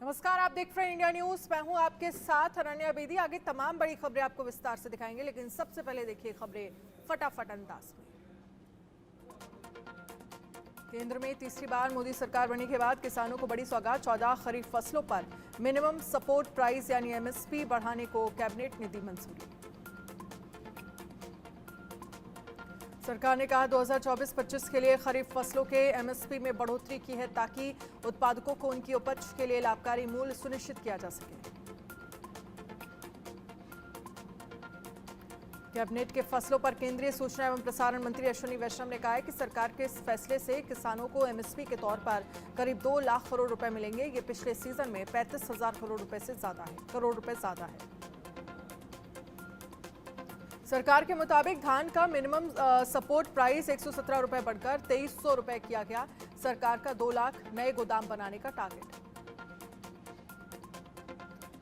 नमस्कार, आप देख रहे हैं इंडिया न्यूज। मैं हूं आपके साथ अनन्या बेदी। आगे तमाम बड़ी खबरें आपको विस्तार से दिखाएंगे, लेकिन सबसे पहले देखिए खबरें फटाफट अंदाज में। केंद्र में तीसरी बार मोदी सरकार बनने के बाद किसानों को बड़ी सौगात। 14 खरीफ फसलों पर मिनिमम सपोर्ट प्राइस यानी एमएसपी बढ़ाने को कैबिनेट ने दी मंजूरी। सरकार ने कहा 2024-25 के लिए खरीफ फसलों के एमएसपी में बढ़ोतरी की है ताकि उत्पादकों को उनकी उपज के लिए लाभकारी मूल्य सुनिश्चित किया जा सके। कैबिनेट के फैसलों पर केंद्रीय सूचना एवं प्रसारण मंत्री अश्विनी वैष्णव ने कहा है कि सरकार के इस फैसले से किसानों को एमएसपी के तौर पर करीब 2 लाख करोड़ रुपए मिलेंगे। ये पिछले सीजन में 35,000 करोड़ रुपए ज्यादा है। सरकार के मुताबिक धान का मिनिमम सपोर्ट प्राइस 117 रुपए बढ़कर 2300 रुपए किया गया। सरकार का 2 लाख नए गोदाम बनाने का टारगेट।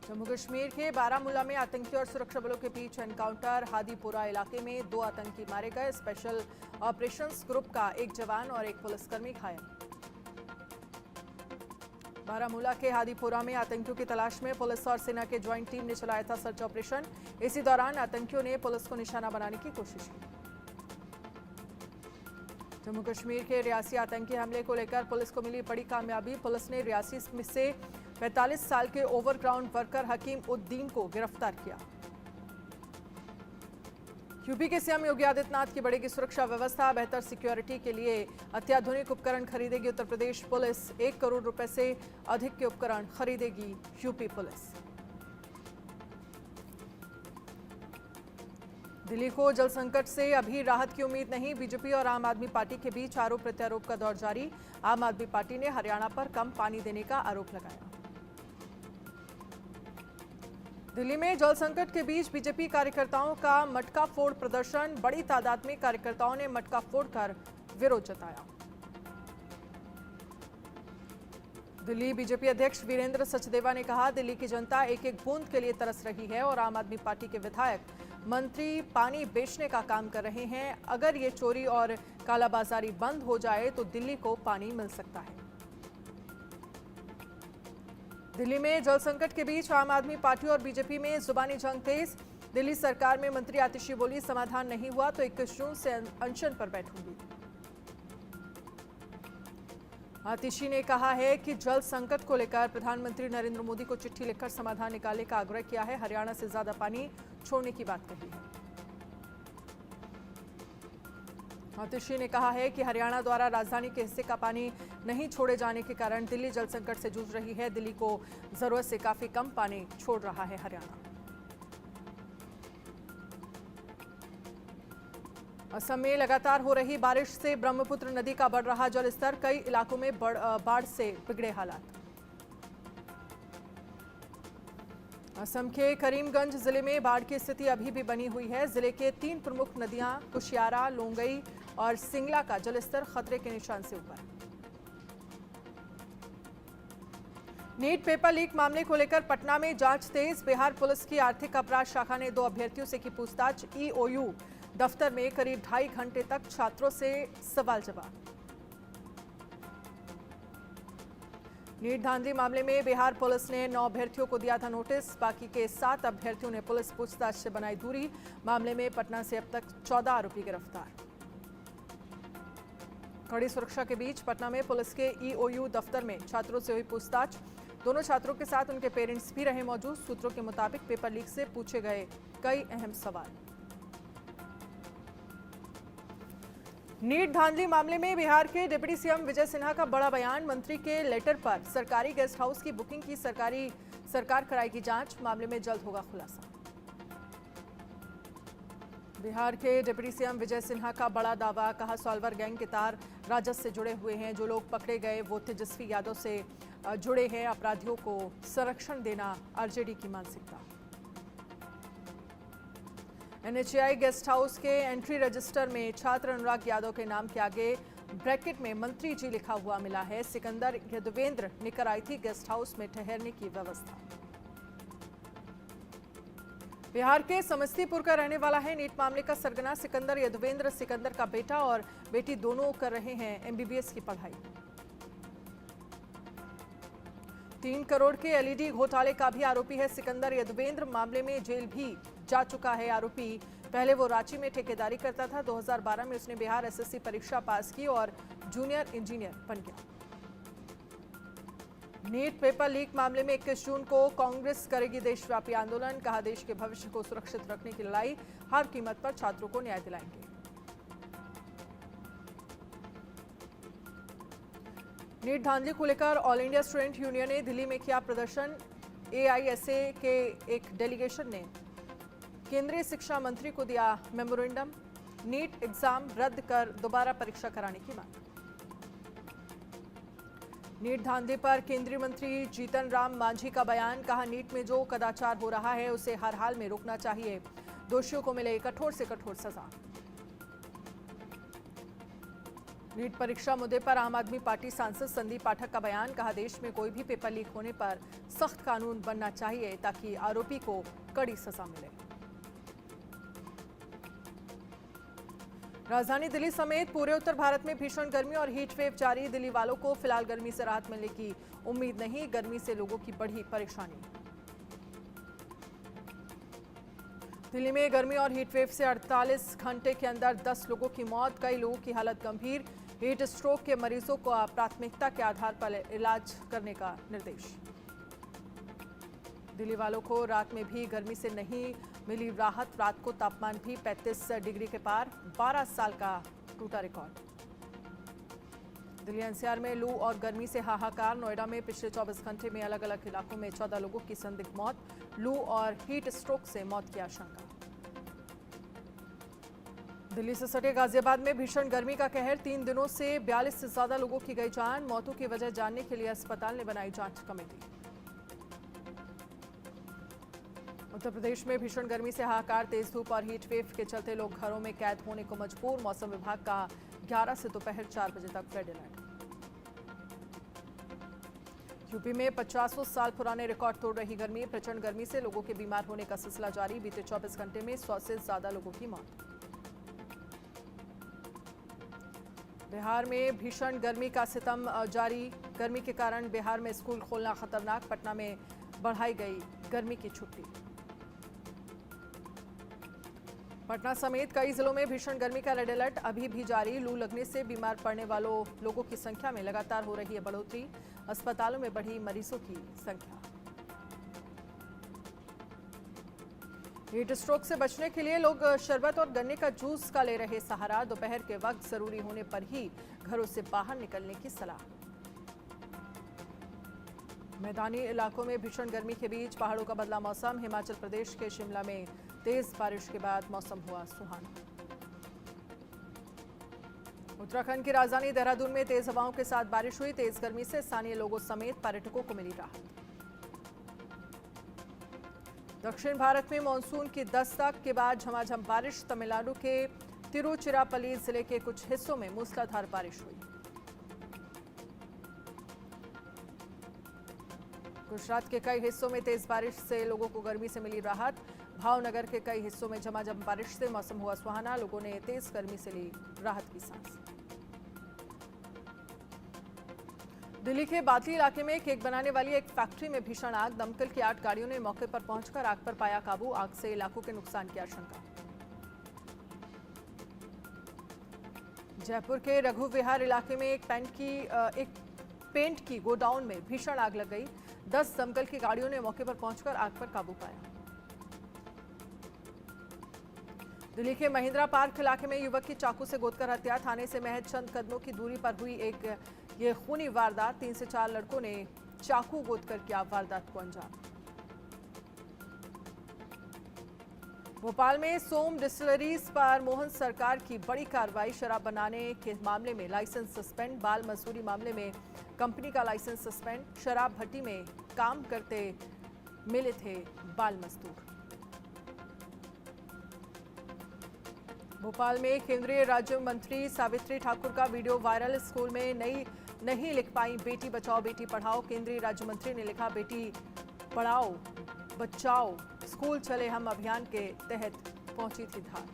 जम्मू कश्मीर के बारामूला में आतंकी और सुरक्षा बलों के बीच एनकाउंटर। हादीपुरा इलाके में 2 आतंकी मारे गए। स्पेशल ऑपरेशंस ग्रुप का एक जवान और एक पुलिसकर्मी घायल। बारामूला के हादीपुरा में आतंकियों की तलाश में पुलिस और सेना के ज्वाइंट टीम ने चलाया था सर्च ऑपरेशन। इसी दौरान आतंकियों ने पुलिस को निशाना बनाने की कोशिश की। जम्मू कश्मीर के रियासी आतंकी हमले को लेकर पुलिस को मिली बड़ी कामयाबी। पुलिस ने रियासी से 45 साल के ओवरग्राउंड वर्कर हकीम उद्दीन को गिरफ्तार किया। यूपी के सीएम योगी आदित्यनाथ की बढ़ेगी सुरक्षा व्यवस्था। बेहतर सिक्योरिटी के लिए अत्याधुनिक उपकरण खरीदेगी उत्तर प्रदेश पुलिस। 1 करोड़ रुपए से अधिक के उपकरण खरीदेगी यूपी पुलिस। दिल्ली को जल संकट से अभी राहत की उम्मीद नहीं। बीजेपी और आम आदमी पार्टी के बीच आरोप प्रत्यारोप का दौर जारी। आम आदमी पार्टी ने हरियाणा पर कम पानी देने का आरोप लगाया। दिल्ली में जल संकट के बीच बीजेपी कार्यकर्ताओं का मटका फोड़ प्रदर्शन। बड़ी तादाद में कार्यकर्ताओं ने मटका फोड़कर विरोध जताया। दिल्ली बीजेपी अध्यक्ष वीरेंद्र सचदेवा ने कहा, दिल्ली की जनता एक एक बूंद के लिए तरस रही है और आम आदमी पार्टी के विधायक मंत्री पानी बेचने का काम कर रहे हैं। अगर ये चोरी और कालाबाजारी बंद हो जाए तो दिल्ली को पानी मिल सकता है। दिल्ली में जल संकट के बीच आम आदमी पार्टी और बीजेपी में जुबानी जंग तेज। दिल्ली सरकार में मंत्री आतिशी बोली, समाधान नहीं हुआ तो 21 जून से अनशन पर बैठूंगी। आतिशी ने कहा है कि जल संकट को लेकर प्रधानमंत्री नरेंद्र मोदी को चिट्ठी लिखकर समाधान निकालने का आग्रह किया है। हरियाणा से ज्यादा पानी छोड़ने की बात कही है। आतिशी ने कहा है कि हरियाणा द्वारा राजधानी के हिस्से का पानी नहीं छोड़े जाने के कारण दिल्ली जल संकट से जूझ रही है। दिल्ली को जरूरत से काफी कम पानी छोड़ रहा है हरियाणा। असम में लगातार हो रही बारिश से ब्रह्मपुत्र नदी का बढ़ रहा जलस्तर। कई इलाकों में बाढ़ से बिगड़े हालात। असम के करीमगंज जिले में बाढ़ की स्थिति अभी भी बनी हुई है। जिले के 3 प्रमुख नदियां कुशियारा, लोंगई और सिंगला का जलस्तर खतरे के निशान से ऊपर। नीट पेपर लीक मामले को लेकर पटना में जांच तेज। बिहार पुलिस की आर्थिक अपराध शाखा ने 2 अभ्यर्थियों से की पूछताछ। ईओयू दफ्तर में करीब 2.5 घंटे तक छात्रों से सवाल जवाब। नीट धांधली मामले में बिहार पुलिस ने 9 अभ्यर्थियों को दिया था नोटिस। बाकी के 7 अभ्यर्थियों ने पुलिस पूछताछ से बनाई दूरी। मामले में पटना से अब तक 14 आरोपी गिरफ्तार। कड़ी सुरक्षा के बीच पटना में पुलिस के ईओयू दफ्तर में छात्रों से हुई पूछताछ। दोनों छात्रों के साथ उनके पेरेंट्स भी रहे मौजूद। सूत्रों के मुताबिक पेपर लीक से पूछे गए कई अहम सवाल। नीट धांधली मामले में बिहार के डिप्टी सीएम विजय सिन्हा का बड़ा बयान। मंत्री के लेटर पर सरकारी गेस्ट हाउस की बुकिंग की सरकार कराएगी जांच। मामले में जल्द होगा खुलासा। बिहार के डिप्टी सीएम विजय सिन्हा का बड़ा दावा। कहा, सॉल्वर गैंग के तार राजद से जुड़े हुए हैं। जो लोग पकड़े गए वो तेजस्वी यादव से जुड़े हैं। अपराधियों को संरक्षण देना आरजेडी की मानसिकता। एनएचएआई गेस्ट हाउस के एंट्री रजिस्टर में छात्र अनुराग यादव के नाम के आगे ब्रैकेट में मंत्री जी लिखा हुआ मिला है। सिकंदर यदुवेंद्र ने कराई थी गेस्ट हाउस में ठहरने की व्यवस्था। बिहार के समस्तीपुर का रहने वाला है नीट मामले का सरगना सिकंदर यदुवेंद्र। सिकंदर का बेटा और बेटी दोनों कर रहे हैं एमबीबीएस की पढ़ाई। 3 करोड़ के एलईडी घोटाले का भी आरोपी है सिकंदर यदुवेंद्र। मामले में जेल भी जा चुका है आरोपी। पहले वो रांची में ठेकेदारी करता था। 2012 में उसने बिहार एसएससी परीक्षा पास की और जूनियर इंजीनियर बन गया। नीट पेपर लीक मामले में 21 जून को कांग्रेस करेगी देशव्यापी आंदोलन। कहा, देश के भविष्य को सुरक्षित रखने की लड़ाई, हर कीमत पर छात्रों को न्याय दिलाएंगे। नीट धांधली को लेकर ऑल इंडिया स्टूडेंट यूनियन ने दिल्ली में किया प्रदर्शन। एआईएसए के एक डेलीगेशन ने केंद्रीय शिक्षा मंत्री को दिया मेमोरेंडम। नीट एग्जाम रद्द कर दोबारा परीक्षा कराने की मांग। नीट धांधली पर केंद्रीय मंत्री जीतन राम मांझी का बयान। कहा, नीट में जो कदाचार हो रहा है उसे हर हाल में रोकना चाहिए। दोषियों को मिले कठोर से कठोर सजा। नीट परीक्षा मुद्दे पर आम आदमी पार्टी सांसद संदीप पाठक का बयान। कहा, देश में कोई भी पेपर लीक होने पर सख्त कानून बनना चाहिए ताकि आरोपी को कड़ी सजा मिले। राजधानी दिल्ली समेत पूरे उत्तर भारत में भीषण गर्मी और हीट वेव जारी। दिल्ली वालों को फिलहाल गर्मी से राहत मिलने की उम्मीद नहीं। गर्मी से लोगों की बढ़ी परेशानी। दिल्ली में गर्मी और हीट वेव से 48 घंटे के अंदर 10 लोगों की मौत, कई लोगों की हालत गंभीर। हीट स्ट्रोक के मरीजों को प्राथमिकता के आधार पर इलाज करने का निर्देश। दिल्ली वालों को रात में भी गर्मी से नहीं मिली राहत। रात को तापमान भी 35 डिग्री के पार, 12 साल का टूटा रिकॉर्ड। दिल्ली एनसीआर में लू और गर्मी से हाहाकार। नोएडा में पिछले 24 घंटे में अलग अलग इलाकों में 14 लोगों की संदिग्ध मौत। लू और हीट स्ट्रोक से मौत की आशंका। दिल्ली से सटे गाजियाबाद में भीषण गर्मी का कहर। 3 दिनों से 42 से ज्यादा लोगों की गई जान। मौतों की वजह जानने के लिए अस्पताल ने बनाई जांच कमेटी। उत्तर प्रदेश में भीषण गर्मी से हाहाकार। तेज धूप और हीट वेव के चलते लोग घरों में कैद होने को मजबूर। मौसम विभाग का 11 से दोपहर 4 बजे तक रेड अलर्ट। यूपी में 50 साल पुराने रिकॉर्ड तोड़ रही गर्मी। प्रचंड गर्मी से लोगों के बीमार होने का सिलसिला जारी। बीते 24 घंटे में 100 से ज्यादा लोगों की मौत। बिहार में भीषण गर्मी का सितम जारी। गर्मी के कारण बिहार में स्कूल खोलना खतरनाक। पटना में बढ़ाई गई गर्मी की छुट्टी। पटना समेत कई जिलों में भीषण गर्मी का रेड अलर्ट अभी भी जारी। लू लगने से बीमार पड़ने वालों लोगों की संख्या में लगातार हो रही है बढ़ोतरी। अस्पतालों में बढ़ी मरीजों की संख्या। हीट स्ट्रोक से बचने के लिए लोग शरबत और गन्ने का जूस का ले रहे सहारा। दोपहर के वक्त जरूरी होने पर ही घरों से बाहर निकलने की सलाह। मैदानी इलाकों में भीषण गर्मी के बीच पहाड़ों का बदला मौसम। हिमाचल प्रदेश के शिमला में तेज बारिश के बाद मौसम हुआ सुहाना। उत्तराखंड की राजधानी देहरादून में तेज हवाओं के साथ बारिश हुई। तेज गर्मी से स्थानीय लोगों समेत पर्यटकों को मिली राहत। दक्षिण भारत में मानसून की दस्तक के बाद झमाझम बारिश। तमिलनाडु के तिरुचिरापल्ली जिले के कुछ हिस्सों में मूसलाधार बारिश हुई। गुजरात के कई हिस्सों में तेज बारिश से लोगों को गर्मी से मिली राहत। भावनगर के कई हिस्सों में झमाझम बारिश से मौसम हुआ सुहाना। लोगों ने तेज गर्मी से ली राहत की सांस। दिल्ली के बातली इलाके में केक बनाने वाली एक फैक्ट्री में भीषण आग। दमकल की 8 गाड़ियों ने मौके पर पहुंचकर आग पर पाया काबू। आग से इलाकों के नुकसान की आशंका। जयपुर के रघु विहार इलाके में एक पेंट की गोडाउन में भीषण आग लग गई। 10 दमकल की गाड़ियों ने मौके पर पहुंचकर आग पर काबू पाया। दिल्ली के महिंद्रा पार्क इलाके में युवक की चाकू से गोदकर हत्या। थाने से महज चंद कदमों की दूरी पर हुई ये खूनी वारदात। 3 से 4 लड़कों ने चाकू गोदकर किया वारदात को अंजाम। भोपाल में सोम डिस्टिलरीज पर मोहन सरकार की बड़ी कार्रवाई। शराब बनाने के मामले में लाइसेंस सस्पेंड। बाल मजदूरी मामले में कंपनी का लाइसेंस सस्पेंड। शराब भट्टी में काम करते मिले थे बाल मजदूर। भोपाल में केंद्रीय राज्य मंत्री सावित्री ठाकुर का वीडियो वायरल। स्कूल में नहीं लिख पाई बेटी बचाओ बेटी पढ़ाओ। केंद्रीय राज्य मंत्री ने लिखा, बेटी पढ़ाओ बचाओ स्कूल चले हम अभियान के तहत पहुंची थी धार।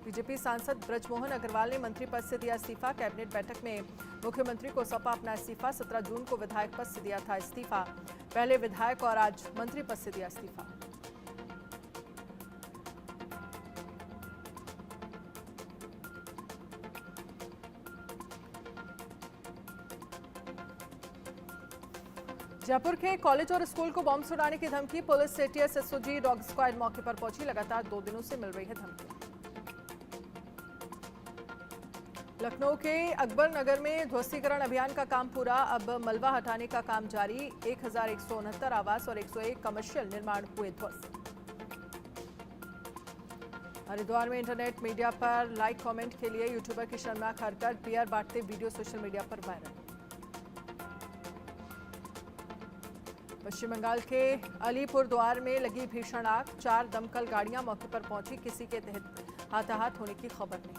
बीजेपी सांसद ब्रजमोहन अग्रवाल ने मंत्री पद से दिया इस्तीफा। कैबिनेट बैठक में मुख्यमंत्री को सौंपा अपना इस्तीफा। 17 जून को विधायक पद से दिया था इस्तीफा। पहले विधायक और आज मंत्री पद से दिया इस्तीफा। जयपुर के कॉलेज और स्कूल को बॉम्ब सुड़ाने की धमकी। Police ATS SOG dog squad मौके पर पहुंची। लगातार 2 दिनों से मिल रही है धमकी। लखनऊ के अकबर नगर में ध्वस्तीकरण अभियान का काम पूरा। अब मलबा हटाने का काम जारी। 1169 आवास और 101 कमर्शियल निर्माण हुए ध्वस्त। हरिद्वार में इंटरनेट मीडिया पर लाइक कमेंट के लिए यूट्यूबर की शर्मनाक हरकत। बियर बांटते वीडियो सोशल मीडिया पर वायरल। पश्चिम बंगाल के अलीपुर द्वार में लगी भीषण आग। 4 दमकल गाड़ियां मौके पर पहुंची। किसी के तहत हाथाहाथ होने की खबर नहीं।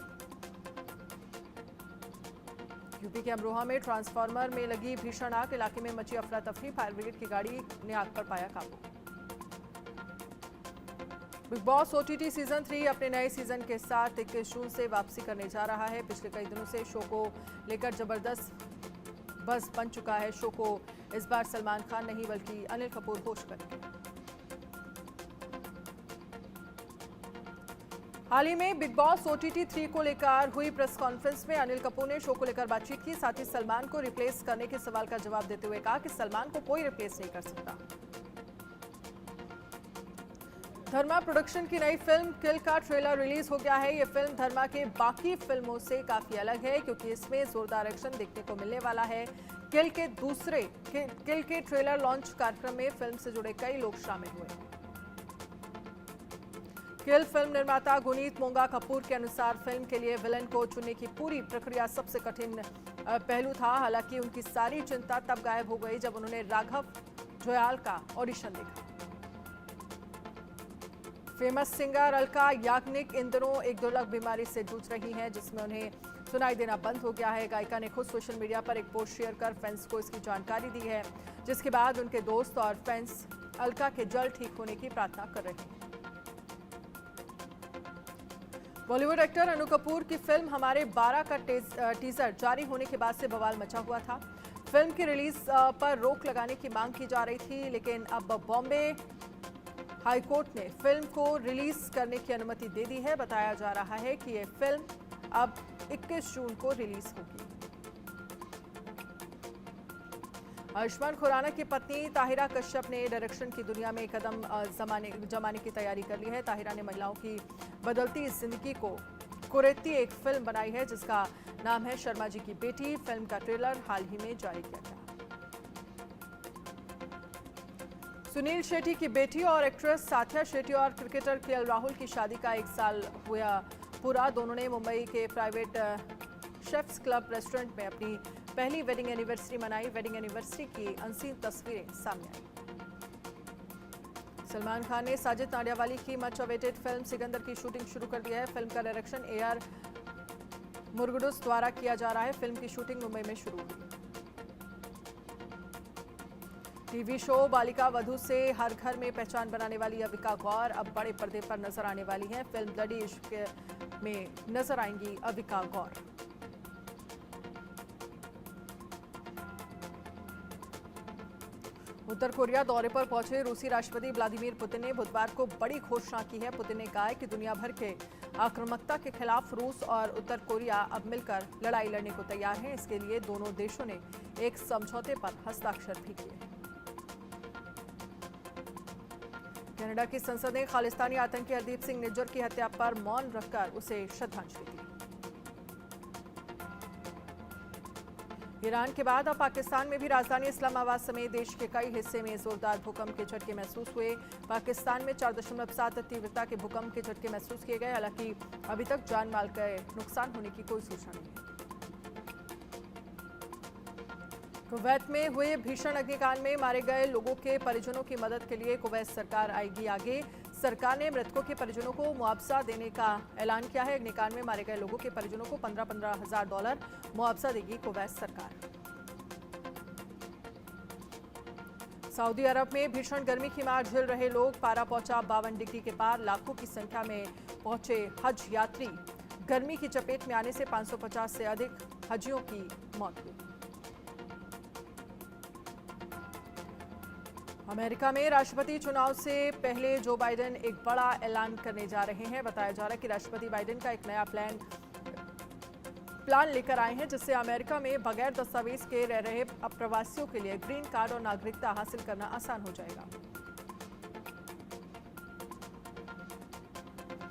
यूपी के अमरोहा में ट्रांसफार्मर में लगी भीषण आग। इलाके में मची अफरा तफरी। फायर ब्रिगेड की गाड़ी ने आग पर पाया काबू। बिग बॉस ओटीटी सीजन 3 अपने नए सीजन के साथ 21 जून से वापसी करने जा रहा है। पिछले कई दिनों से शो को लेकर जबरदस्त बस बन चुका है। शो को इस बार सलमान खान नहीं बल्कि अनिल कपूर होस्ट करेंगे। हाल ही में बिग बॉस ओटीटी 3 को लेकर हुई प्रेस कॉन्फ्रेंस में अनिल कपूर ने शो को लेकर बातचीत की। साथ ही सलमान को रिप्लेस करने के सवाल का जवाब देते हुए कहा कि सलमान को कोई रिप्लेस नहीं कर सकता। धर्मा प्रोडक्शन की नई फिल्म किल का ट्रेलर रिलीज हो गया है। ये फिल्म धर्मा के बाकी फिल्मों से काफी अलग है क्योंकि इसमें जोरदार एक्शन देखने को मिलने वाला है। किल के ट्रेलर लॉन्च कार्यक्रम में फिल्म से जुड़े कई लोग शामिल हुए। किल फिल्म निर्माता गुनीत मोंगा कपूर के अनुसार फिल्म के लिए विलन को चुनने की पूरी प्रक्रिया सबसे कठिन पहलू था। हालांकि उनकी सारी चिंता तब गायब हो गई जब उन्होंने राघव जुयाल का ऑडिशन देखा। फेमस सिंगर अलका याग्निक इन दिनों एक दुर्लभ बीमारी से जूझ रही हैं जिसमें उन्हें सुनाई देना बंद हो गया है। गायिका ने खुद सोशल मीडिया पर एक पोस्ट शेयर कर फैंस को इसकी जानकारी दी है, जिसके बाद उनके दोस्त और फैंस अलका के जल्द ठीक होने की प्रार्थना कर रहे हैं। बॉलीवुड एक्टर अनु कपूर की फिल्म हमारे 12 का टीजर जारी होने के बाद से बवाल मचा हुआ था। फिल्म की रिलीज पर रोक लगाने की मांग की जा रही थी, लेकिन अब बॉम्बे हाईकोर्ट ने फिल्म को रिलीज करने की अनुमति दे दी है। बताया जा रहा है कि यह फिल्म अब 21 जून को रिलीज होगी। आयुष्मान खुराना की पत्नी ताहिरा कश्यप ने डायरेक्शन की दुनिया में कदम जमाने की तैयारी कर ली है। ताहिरा ने महिलाओं की बदलती जिंदगी को कुरेदती एक फिल्म बनाई है जिसका नाम है शर्मा जी की बेटी। फिल्म का ट्रेलर हाल ही में जारी किया गया। सुनील शेट्टी की बेटी और एक्ट्रेस साथिया शेट्टी और क्रिकेटर केएल राहुल की शादी का 1 साल हुआ पूरा। दोनों ने मुंबई के प्राइवेट शेफ्स क्लब रेस्टोरेंट में अपनी पहली वेडिंग एनिवर्सरी मनाई। वेडिंग एनिवर्सरी की अनसीन तस्वीरें सामने आई। सलमान खान ने साजिद नाडियावाली की मच अवेटेड फिल्म सिकंदर की शूटिंग शुरू कर दी है। फिल्म का डायरेक्शन AR मुरुगदुस द्वारा किया जा रहा है। फिल्म की शूटिंग मुंबई में शुरू हुई। टीवी शो बालिका वधू से हर घर में पहचान बनाने वाली अविका गौर अब बड़े पर्दे पर नजर आने वाली हैं। फिल्म ब्लडी इश्क में नजर आएंगी अविका गौर। उत्तर कोरिया दौरे पर पहुंचे रूसी राष्ट्रपति व्लादिमीर पुतिन ने बुधवार को बड़ी घोषणा की है। पुतिन ने कहा है कि दुनिया भर के आक्रामकता के खिलाफ रूस और उत्तर कोरिया अब मिलकर लड़ाई लड़ने को तैयार हैं। इसके लिए दोनों देशों ने एक समझौते पर हस्ताक्षर भी किए। कनाडा की संसद ने खालिस्तानी आतंकी हरदीप सिंह निज्जर की हत्या पर मौन रखकर उसे श्रद्धांजलि दी। ईरान के बाद अब पाकिस्तान में भी राजधानी इस्लामाबाद समेत देश के कई हिस्से में जोरदार भूकंप के झटके महसूस हुए। पाकिस्तान में 4.7 तीव्रता के भूकंप के झटके महसूस किए गए। हालांकि अभी तक जान माल के नुकसान होने की कोई सूचना नहीं है। कुवैत में हुए भीषण अग्निकांड में मारे गए लोगों के परिजनों की मदद के लिए कुवैत सरकार आएगी आगे। सरकार ने मृतकों के परिजनों को मुआवजा देने का ऐलान किया है। अग्निकांड में मारे गए लोगों के परिजनों को $15,000 मुआवजा देगी कुवैत सरकार। सऊदी अरब में भीषण गर्मी की मार झेल रहे लोग। पारा पहुंचा 52 डिग्री के पार। लाखों की संख्या में पहुंचे हज यात्री। गर्मी की चपेट में आने से 550 से अधिक हजियों की मौत हुई। अमेरिका में राष्ट्रपति चुनाव से पहले जो बाइडेन एक बड़ा ऐलान करने जा रहे हैं। बताया जा रहा है कि राष्ट्रपति बाइडेन का एक नया प्लान लेकर आए हैं, जिससे अमेरिका में बगैर दस्तावेज के रह रहे अप्रवासियों के लिए ग्रीन कार्ड और नागरिकता हासिल करना आसान हो जाएगा।